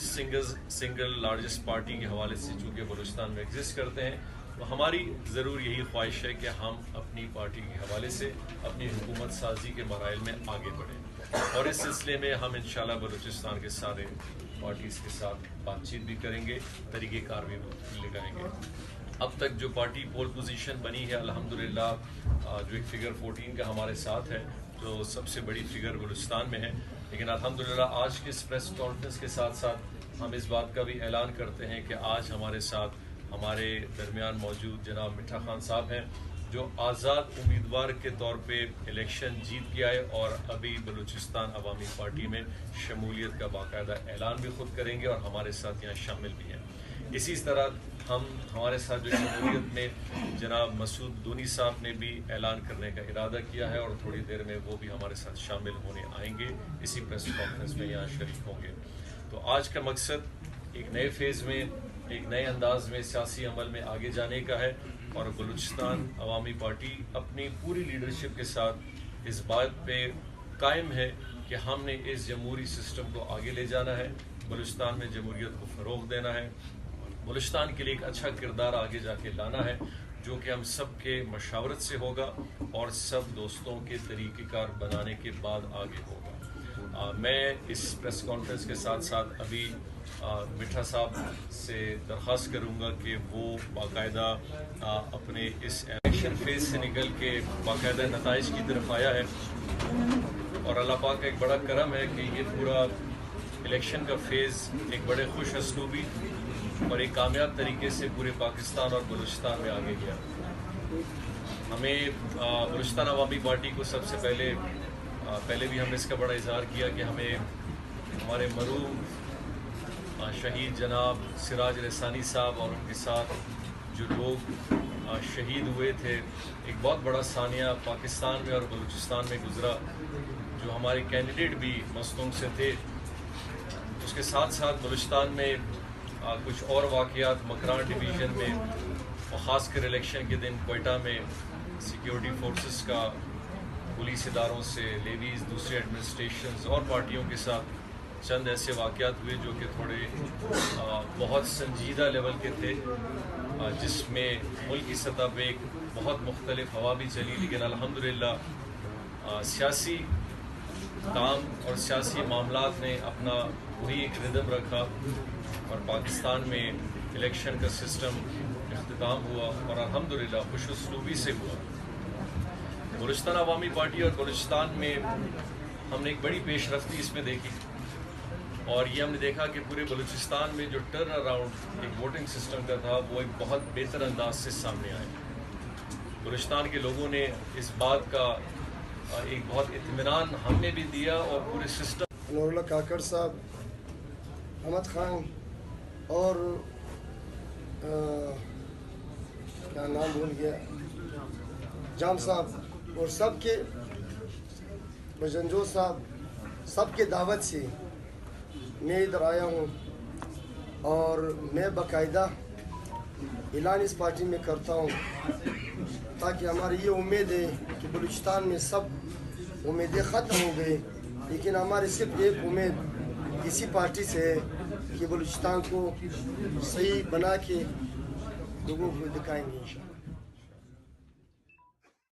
Single largest party کے حوالے سے چونکہ بلوچستان میں ایگزسٹ کرتے ہیں، تو ہماری ضرور یہی خواہش ہے کہ ہم اپنی پارٹی کے حوالے سے اپنی حکومت سازی کے مراحل میں آگے بڑھیں، اور اس سلسلے میں ہم انشاءاللہ بلوچستان کے سارے پارٹیز کے ساتھ بات چیت بھی کریں گے، طریقہ کار بھی لگائیں گے۔ اب تک جو پارٹی پول پوزیشن بنی ہے الحمدللہ، جو ایک فگر 14 کا ہمارے ساتھ ہے، جو سب سے بڑی فگر بلوچستان میں ہے، لیکن الحمدللہ آج کے اس پریس کانفرنس کے ساتھ ساتھ ہم اس بات کا بھی اعلان کرتے ہیں کہ آج ہمارے ساتھ ہمارے درمیان موجود جناب مٹھا خان صاحب ہیں، جو آزاد امیدوار کے طور پہ الیکشن جیت کے آئے اور ابھی بلوچستان عوامی پارٹی میں شمولیت کا باقاعدہ اعلان بھی خود کریں گے اور ہمارے ساتھ یہاں شامل بھی ہیں۔ اسی طرح ہمارے ساتھ جو شمولیت میں جناب مسعود دونی صاحب نے بھی اعلان کرنے کا ارادہ کیا ہے، اور تھوڑی دیر میں وہ بھی ہمارے ساتھ شامل ہونے آئیں گے، اسی پریس کانفرنس میں یہاں شریک ہوں گے۔ تو آج کا مقصد ایک نئے فیز میں، ایک نئے انداز میں سیاسی عمل میں آگے جانے کا ہے، اور بلوچستان عوامی پارٹی اپنی پوری لیڈرشپ کے ساتھ اس بات پہ قائم ہے کہ ہم نے اس جمہوری سسٹم کو آگے لے جانا ہے، بلوچستان میں جمہوریت کو فروغ دینا ہے، بلوچستان کے لیے ایک اچھا کردار آگے جا کے لانا ہے، جو کہ ہم سب کے مشاورت سے ہوگا اور سب دوستوں کے طریقہ کار بنانے کے بعد آگے ہوگا۔ میں اس پریس کانفرنس کے ساتھ ساتھ ابھی مٹھا صاحب سے درخواست کروں گا کہ وہ باقاعدہ اپنے اس الیکشن فیز سے نکل کے باقاعدہ نتائج کی طرف آیا ہے، اور اللہ پاک کا ایک بڑا کرم ہے کہ یہ پورا الیکشن کا فیز ایک بڑے خوش اسلوبی اور ایک کامیاب طریقے سے پورے پاکستان اور بلوچستان میں آگے گیا۔ ہمیں بلوچستان عوامی پارٹی کو سب سے پہلے بھی ہم نے اس کا بڑا اظہار کیا کہ ہمیں ہمارے مرحوم شہید جناب سراج رحسانی صاحب اور ان کے ساتھ جو لوگ شہید ہوئے تھے، ایک بہت بڑا ثانیہ پاکستان میں اور بلوچستان میں گزرا، جو ہمارے کینڈیڈیٹ بھی مستونگ سے تھے۔ اس کے ساتھ ساتھ بلوچستان میں کچھ اور واقعات مکران ڈویژن میں، اور خاص کر الیکشن کے دن کوئٹہ میں سیکیورٹی فورسز کا پولیس اداروں سے، لیویز، دوسرے ایڈمنسٹریشنز اور پارٹیوں کے ساتھ چند ایسے واقعات ہوئے جو کہ تھوڑے بہت سنجیدہ لیول کے تھے، جس میں ملک کی سطح پہ ایک بہت مختلف ہوا بھی چلی، لیکن الحمدللہ سیاسی کام اور سیاسی معاملات نے اپنا وہی ایک ردم رکھا، اور پاکستان میں الیکشن کا سسٹم اختتام ہوا، اور الحمدللہ خوش اسلوبی سے ہوا۔ بلوچستان عوامی پارٹی اور بلوچستان میں ہم نے ایک بڑی پیش رفتی اس میں دیکھی، اور یہ ہم نے دیکھا کہ پورے بلوچستان میں جو ٹرن اراؤنڈ ایک ووٹنگ سسٹم کا تھا وہ ایک بہت بہتر انداز سے سامنے آیا۔ بلوچستان کے لوگوں نے اس بات کا ایک بہت اطمینان ہم نے بھی دیا، اور پورے سسٹم نور اللہ کاکڑ صاحب، احمد خان اور کیا نام بھول گیا، جام صاحب، اور سب کے بجنجو صاحب، سب کے دعوت سے میں ادھر آیا ہوں، اور میں باقاعدہ اعلان اس پارٹی میں کرتا ہوں تاکہ ہماری یہ امید ہے کہ بلوچستان میں سب امیدیں ختم ہو گئی، لیکن ہماری صرف ایک امید اسی پارٹی سے ہے کہ بلوچستان کو صحیح بنا کے لوگوں کو دکھائیں گے انشاءاللہ۔